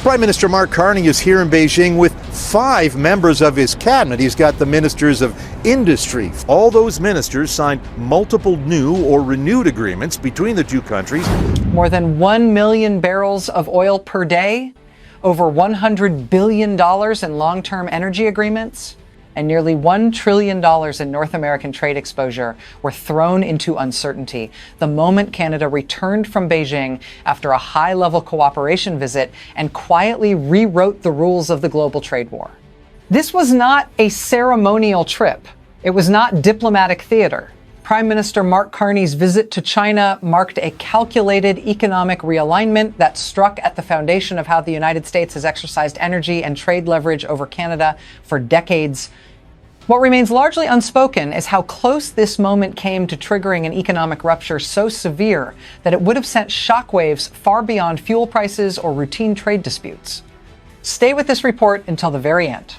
Prime Minister Mark Carney is here in Beijing with 5 members of his cabinet. He's got the ministers of industry. All those ministers signed multiple new or renewed agreements between the two countries. More than 1 million barrels of oil per day, over $100 billion in long-term energy agreements, and nearly $1 trillion in North American trade exposure were thrown into uncertainty the moment Canada returned from Beijing after a high-level cooperation visit and quietly rewrote the rules of the global trade war. This was not a ceremonial trip. It was not diplomatic theater. Prime Minister Mark Carney's visit to China marked a calculated economic realignment that struck at the foundation of how the United States has exercised energy and trade leverage over Canada for decades. What remains largely unspoken is how close this moment came to triggering an economic rupture so severe that it would have sent shockwaves far beyond fuel prices or routine trade disputes. Stay with this report until the very end,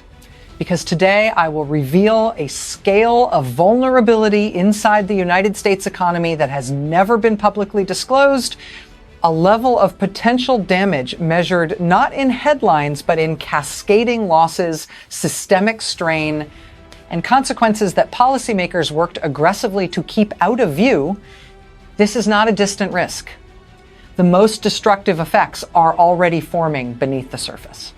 because today I will reveal a scale of vulnerability inside the United States economy that has never been publicly disclosed, a level of potential damage measured not in headlines but in cascading losses, systemic strain, and consequences that policymakers worked aggressively to keep out of view. This is not a distant risk. The most destructive effects are already forming beneath the surface.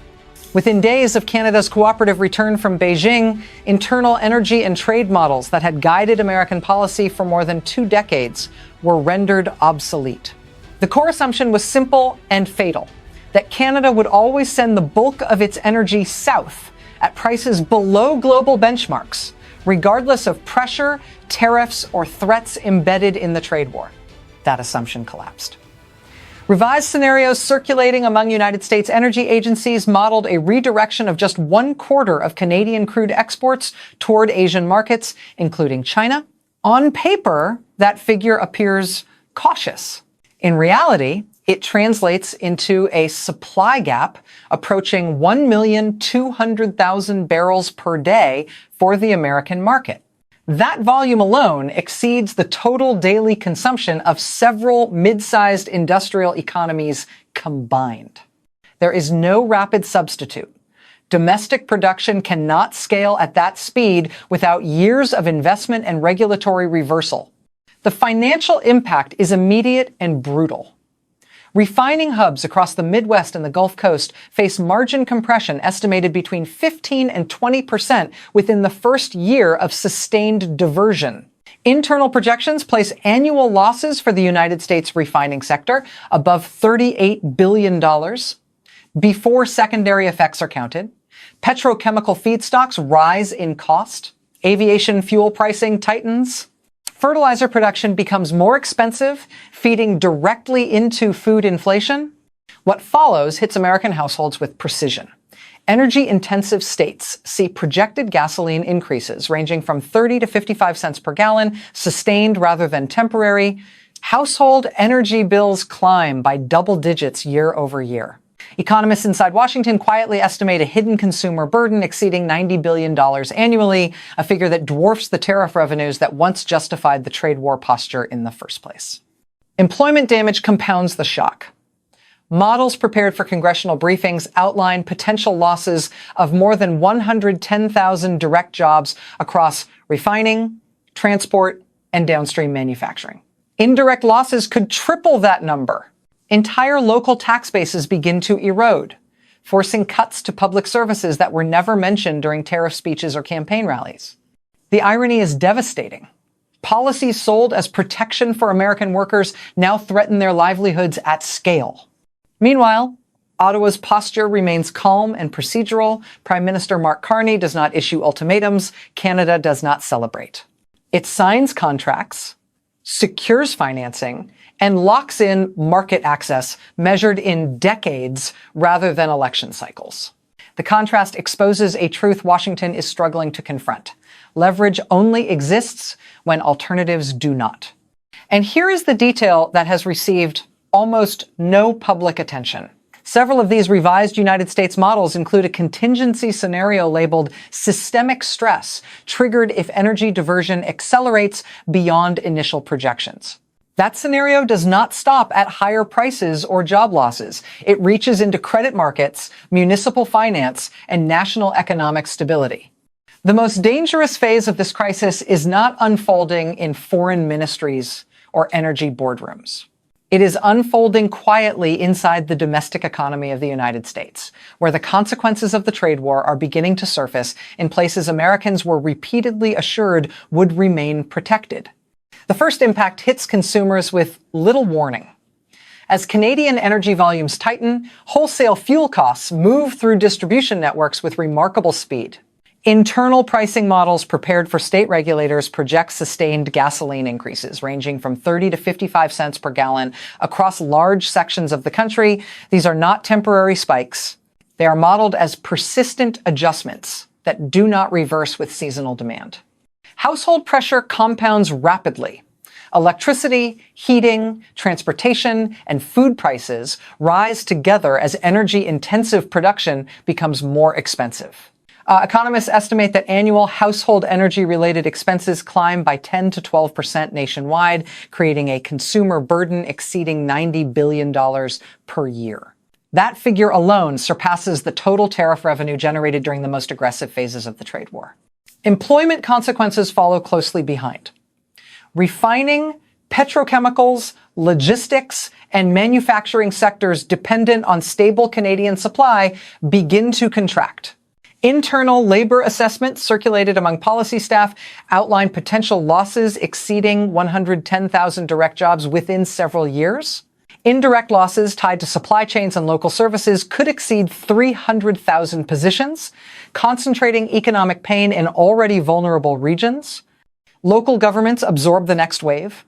Within days of Canada's cooperative return from Beijing, internal energy and trade models that had guided American policy for more than 2 decades were rendered obsolete. The core assumption was simple and fatal, that Canada would always send the bulk of its energy south at prices below global benchmarks, regardless of pressure, tariffs, or threats embedded in the trade war. That assumption collapsed. Revised scenarios circulating among United States energy agencies modeled a redirection of just 1/4 of Canadian crude exports toward Asian markets, including China. On paper, that figure appears cautious. In reality, it translates into a supply gap approaching 1,200,000 barrels per day for the American market. That volume alone exceeds the total daily consumption of several mid-sized industrial economies combined. There is no rapid substitute. Domestic production cannot scale at that speed without years of investment and regulatory reversal. The financial impact is immediate and brutal. Refining hubs across the Midwest and the Gulf Coast face margin compression estimated between 15% and 20% within the first year of sustained diversion. Internal projections place annual losses for the United States refining sector above $38 billion before secondary effects are counted. Petrochemical feedstocks rise in cost. Aviation fuel pricing tightens. Fertilizer production becomes more expensive, feeding directly into food inflation. What follows hits American households with precision. Energy-intensive states see projected gasoline increases ranging from 30 to 55 cents per gallon, sustained rather than temporary. Household energy bills climb by double digits year over year. Economists inside Washington quietly estimate a hidden consumer burden exceeding $90 billion annually, a figure that dwarfs the tariff revenues that once justified the trade war posture in the first place. Employment damage compounds the shock. Models prepared for congressional briefings outline potential losses of more than 110,000 direct jobs across refining, transport, and downstream manufacturing. Indirect losses could triple that number. Entire local tax bases begin to erode, forcing cuts to public services that were never mentioned during tariff speeches or campaign rallies. The irony is devastating. Policies sold as protection for American workers now threaten their livelihoods at scale. Meanwhile, Ottawa's posture remains calm and procedural. Prime Minister Mark Carney does not issue ultimatums. Canada does not celebrate. It signs contracts, secures financing, and locks in market access measured in decades rather than election cycles. The contrast exposes a truth Washington is struggling to confront. Leverage only exists when alternatives do not. And here is the detail that has received almost no public attention. Several of these revised United States models include a contingency scenario labeled systemic stress, triggered if energy diversion accelerates beyond initial projections. That scenario does not stop at higher prices or job losses. It reaches into credit markets, municipal finance, and national economic stability. The most dangerous phase of this crisis is not unfolding in foreign ministries or energy boardrooms. It is unfolding quietly inside the domestic economy of the United States, where the consequences of the trade war are beginning to surface in places Americans were repeatedly assured would remain protected. The first impact hits consumers with little warning. As Canadian energy volumes tighten, wholesale fuel costs move through distribution networks with remarkable speed. Internal pricing models prepared for state regulators project sustained gasoline increases ranging from 30 to 55 cents per gallon across large sections of the country. These are not temporary spikes. They are modeled as persistent adjustments that do not reverse with seasonal demand. Household pressure compounds rapidly. Electricity, heating, transportation, and food prices rise together as energy-intensive production becomes more expensive. Economists estimate that annual household energy-related expenses climb by 10 to 12% nationwide, creating a consumer burden exceeding $90 billion per year. That figure alone surpasses the total tariff revenue generated during the most aggressive phases of the trade war. Employment consequences follow closely behind. Refining, petrochemicals, logistics, and manufacturing sectors dependent on stable Canadian supply begin to contract. Internal labor assessments circulated among policy staff outline potential losses exceeding 110,000 direct jobs within several years. Indirect losses tied to supply chains and local services could exceed 300,000 positions, concentrating economic pain in already vulnerable regions. Local governments absorb the next wave.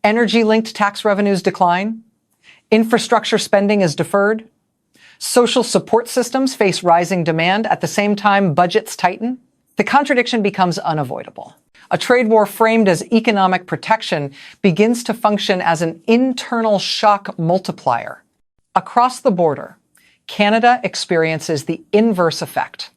Energy-linked tax revenues decline. Infrastructure spending is deferred. Social support systems face rising demand. At the same time, budgets tighten. The contradiction becomes unavoidable. A trade war framed as economic protection begins to function as an internal shock multiplier. Across the border, Canada experiences the inverse effect.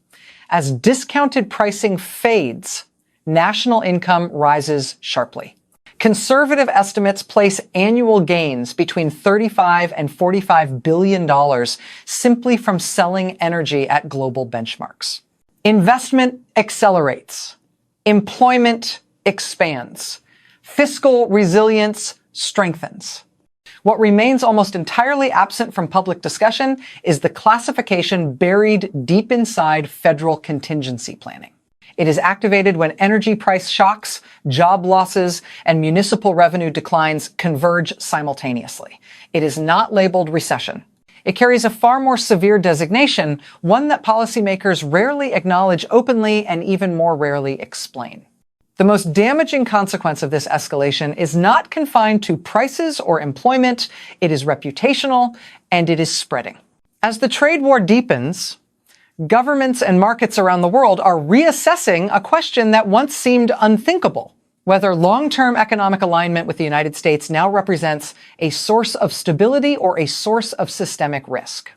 As discounted pricing fades, national income rises sharply. Conservative estimates place annual gains between $35 and $45 billion simply from selling energy at global benchmarks. Investment accelerates. Employment expands. Fiscal resilience strengthens. What remains almost entirely absent from public discussion is the classification buried deep inside federal contingency planning. It is activated when energy price shocks, job losses, and municipal revenue declines converge simultaneously. It is not labeled recession. It carries a far more severe designation, one that policymakers rarely acknowledge openly and even more rarely explain. The most damaging consequence of this escalation is not confined to prices or employment. It is reputational, and it is spreading. As the trade war deepens, governments and markets around the world are reassessing a question that once seemed unthinkable: whether long-term economic alignment with the United States now represents a source of stability or a source of systemic risk.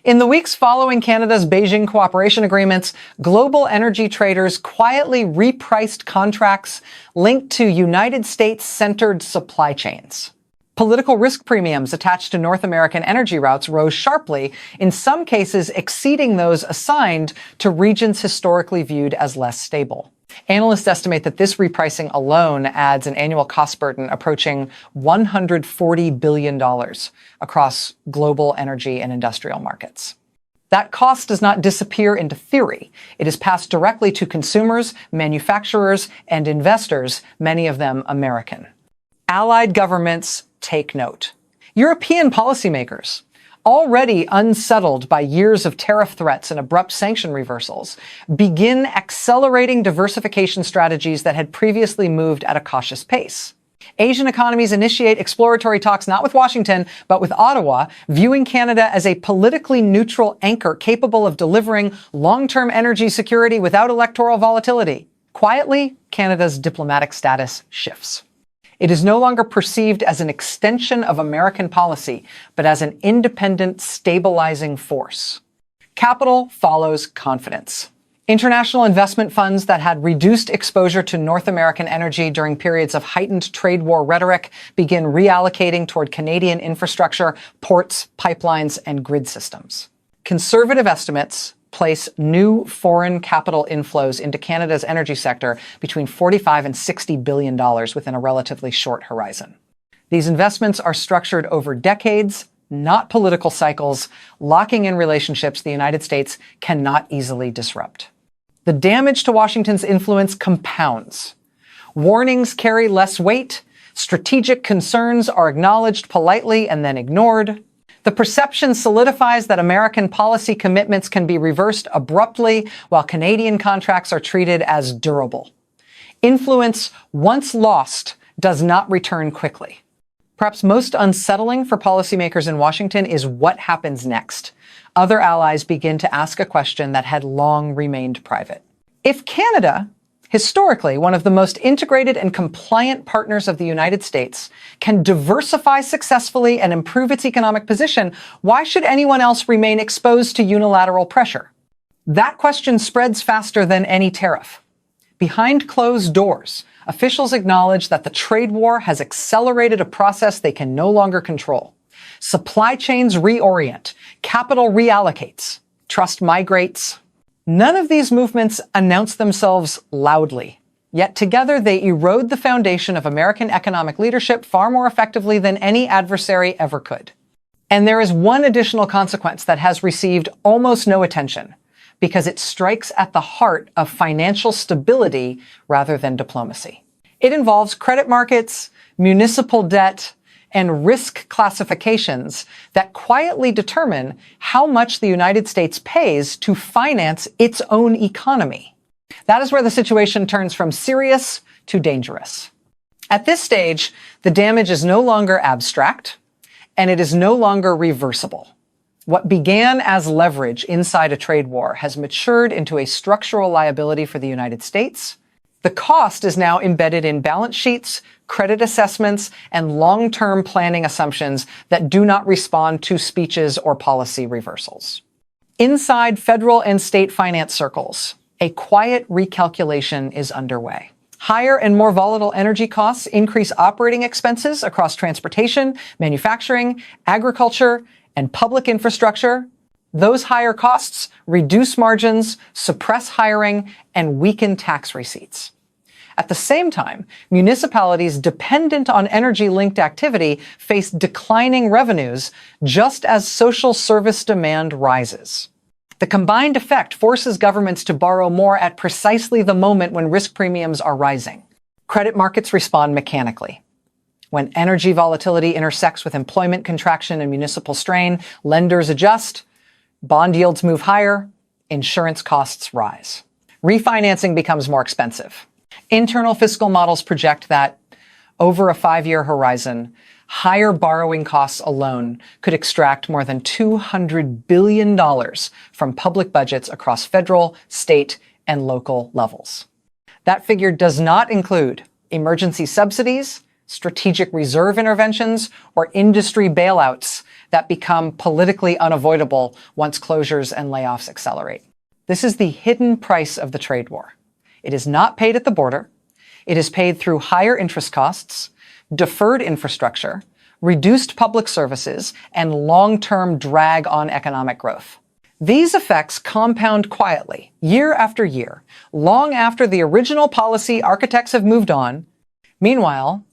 In the weeks following Canada's Beijing cooperation agreements, global energy traders quietly repriced contracts linked to United States-centered supply chains. Political risk premiums attached to North American energy routes rose sharply, in some cases exceeding those assigned to regions historically viewed as less stable. Analysts estimate that this repricing alone adds an annual cost burden approaching $140 billion across global energy and industrial markets. That cost does not disappear into theory. It is passed directly to consumers, manufacturers, and investors, many of them American. Allied governments take note. European policymakers, already unsettled by years of tariff threats and abrupt sanction reversals, begin accelerating diversification strategies that had previously moved at a cautious pace. Asian economies initiate exploratory talks not with Washington, but with Ottawa, viewing Canada as a politically neutral anchor capable of delivering long-term energy security without electoral volatility. Quietly, Canada's diplomatic status shifts. It is no longer perceived as an extension of American policy, but as an independent, stabilizing force. Capital follows confidence. International investment funds that had reduced exposure to North American energy during periods of heightened trade war rhetoric begin reallocating toward Canadian infrastructure, ports, pipelines, and grid systems. Conservative estimates place new foreign capital inflows into Canada's energy sector between $45 and $60 billion within a relatively short horizon. These investments are structured over decades, not political cycles, locking in relationships the United States cannot easily disrupt. The damage to Washington's influence compounds. Warnings carry less weight, strategic concerns are acknowledged politely and then ignored. The perception solidifies that American policy commitments can be reversed abruptly, while Canadian contracts are treated as durable. Influence, once lost, does not return quickly. Perhaps most unsettling for policymakers in Washington is what happens next. Other allies begin to ask a question that had long remained private. If Canada, historically one of the most integrated and compliant partners of the United States, can diversify successfully and improve its economic position, why should anyone else remain exposed to unilateral pressure? That question spreads faster than any tariff. Behind closed doors, officials acknowledge that the trade war has accelerated a process they can no longer control. Supply chains reorient, capital reallocates, trust migrates. None of these movements announce themselves loudly, yet together they erode the foundation of American economic leadership far more effectively than any adversary ever could. And there is one additional consequence that has received almost no attention, because it strikes at the heart of financial stability rather than diplomacy. It involves credit markets, municipal debt, and risk classifications that quietly determine how much the United States pays to finance its own economy. That is where the situation turns from serious to dangerous. At this stage, the damage is no longer abstract, and it is no longer reversible. What began as leverage inside a trade war has matured into a structural liability for the United States. The cost is now embedded in balance sheets, credit assessments, and long-term planning assumptions that do not respond to speeches or policy reversals. Inside federal and state finance circles, a quiet recalculation is underway. Higher and more volatile energy costs increase operating expenses across transportation, manufacturing, agriculture, and public infrastructure. Those higher costs reduce margins, suppress hiring, and weaken tax receipts. At the same time, municipalities dependent on energy-linked activity face declining revenues just as social service demand rises. The combined effect forces governments to borrow more at precisely the moment when risk premiums are rising. Credit markets respond mechanically. When energy volatility intersects with employment contraction and municipal strain, lenders adjust, bond yields move higher, insurance costs rise. Refinancing becomes more expensive. Internal fiscal models project that, over a 5-year horizon, higher borrowing costs alone could extract more than $200 billion from public budgets across federal, state, and local levels. That figure does not include emergency subsidies, strategic reserve interventions, or industry bailouts that become politically unavoidable once closures and layoffs accelerate. This is the hidden price of the trade war. It is not paid at the border. It is paid through higher interest costs, deferred infrastructure, reduced public services, and long-term drag on economic growth. These effects compound quietly, year after year, long after the original policy architects have moved on. Meanwhile,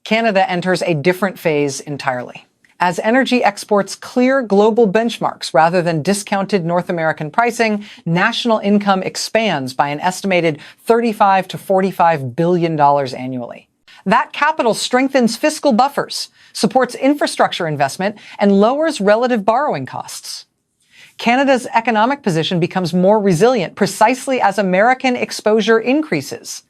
Canada enters a different phase entirely. As energy exports clear global benchmarks rather than discounted North American pricing, national income expands by an estimated $35 to $45 billion annually. That capital strengthens fiscal buffers, supports infrastructure investment, and lowers relative borrowing costs. Canada's economic position becomes more resilient precisely as American exposure increases.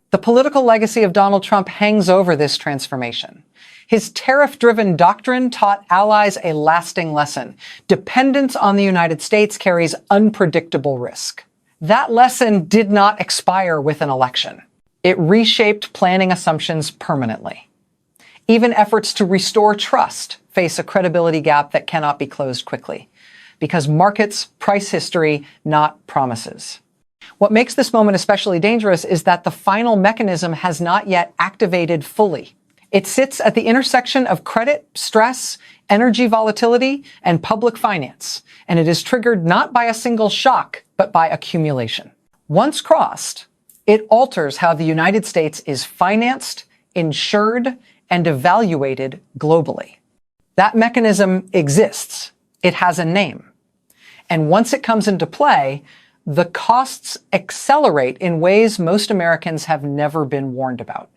The political legacy of Donald Trump hangs over this transformation. His tariff-driven doctrine taught allies a lasting lesson. Dependence on the United States carries unpredictable risk. That lesson did not expire with an election. It reshaped planning assumptions permanently. Even efforts to restore trust face a credibility gap that cannot be closed quickly, because markets price history, not promises. What makes this moment especially dangerous is that the final mechanism has not yet activated fully. It sits at the intersection of credit, stress, energy volatility, and public finance, and it is triggered not by a single shock, but by accumulation. Once crossed, it alters how the United States is financed, insured, and evaluated globally. That mechanism exists. It has a name. And once it comes into play, the costs accelerate in ways most Americans have never been warned about.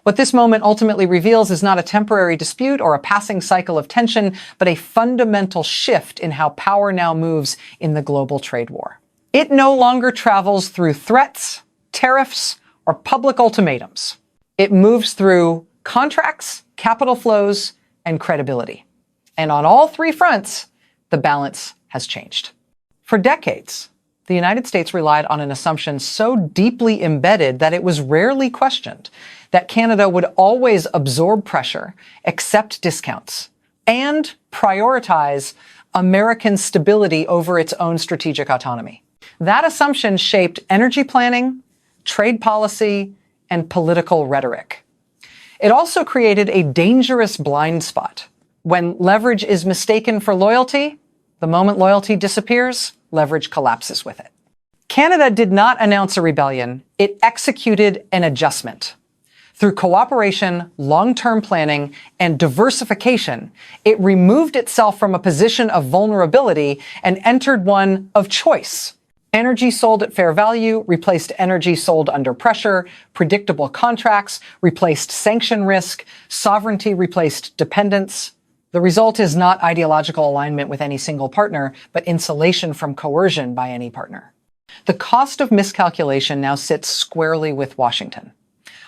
What this moment ultimately reveals is not a temporary dispute or a passing cycle of tension, but a fundamental shift in how power now moves in the global trade war. It no longer travels through threats, tariffs, or public ultimatums. It moves through contracts, capital flows, and credibility. And on all three fronts, the balance has changed. For decades, the United States relied on an assumption so deeply embedded that it was rarely questioned, that Canada would always absorb pressure, accept discounts, and prioritize American stability over its own strategic autonomy. That assumption shaped energy planning, trade policy, and political rhetoric. It also created a dangerous blind spot. When leverage is mistaken for loyalty, the moment loyalty disappears, leverage collapses with it. Canada did not announce a rebellion. It executed an adjustment. Through cooperation, long-term planning, and diversification, it removed itself from a position of vulnerability and entered one of choice. Energy sold at fair value replaced energy sold under pressure, predictable contracts replaced sanction risk, sovereignty replaced dependence. The result is not ideological alignment with any single partner, but insulation from coercion by any partner. The cost of miscalculation now sits squarely with Washington.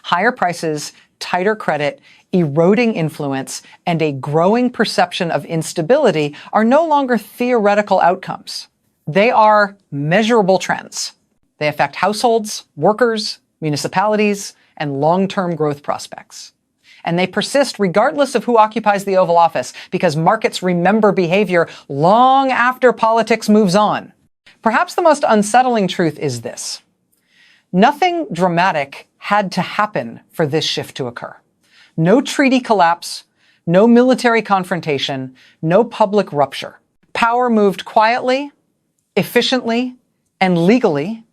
Higher prices, tighter credit, eroding influence, and a growing perception of instability are no longer theoretical outcomes. They are measurable trends. They affect households, workers, municipalities, and long-term growth prospects. And they persist regardless of who occupies the Oval Office, because markets remember behavior long after politics moves on. Perhaps the most unsettling truth is this. Nothing dramatic had to happen for this shift to occur. No treaty collapse, no military confrontation, no public rupture. Power moved quietly, efficiently, and legally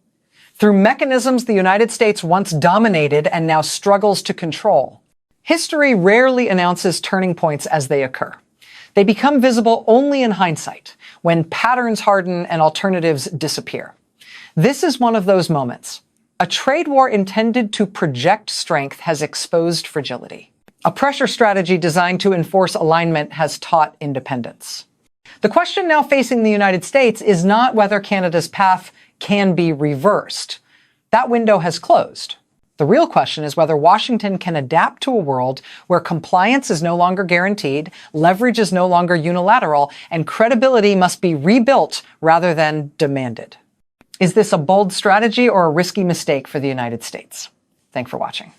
through mechanisms the United States once dominated and now struggles to control. History rarely announces turning points as they occur. They become visible only in hindsight, when patterns harden and alternatives disappear. This is one of those moments. A trade war intended to project strength has exposed fragility. A pressure strategy designed to enforce alignment has taught independence. The question now facing the United States is not whether Canada's path can be reversed. That window has closed. The real question is whether Washington can adapt to a world where compliance is no longer guaranteed, leverage is no longer unilateral, and credibility must be rebuilt rather than demanded. Is this a bold strategy or a risky mistake for the United States? Thanks for watching.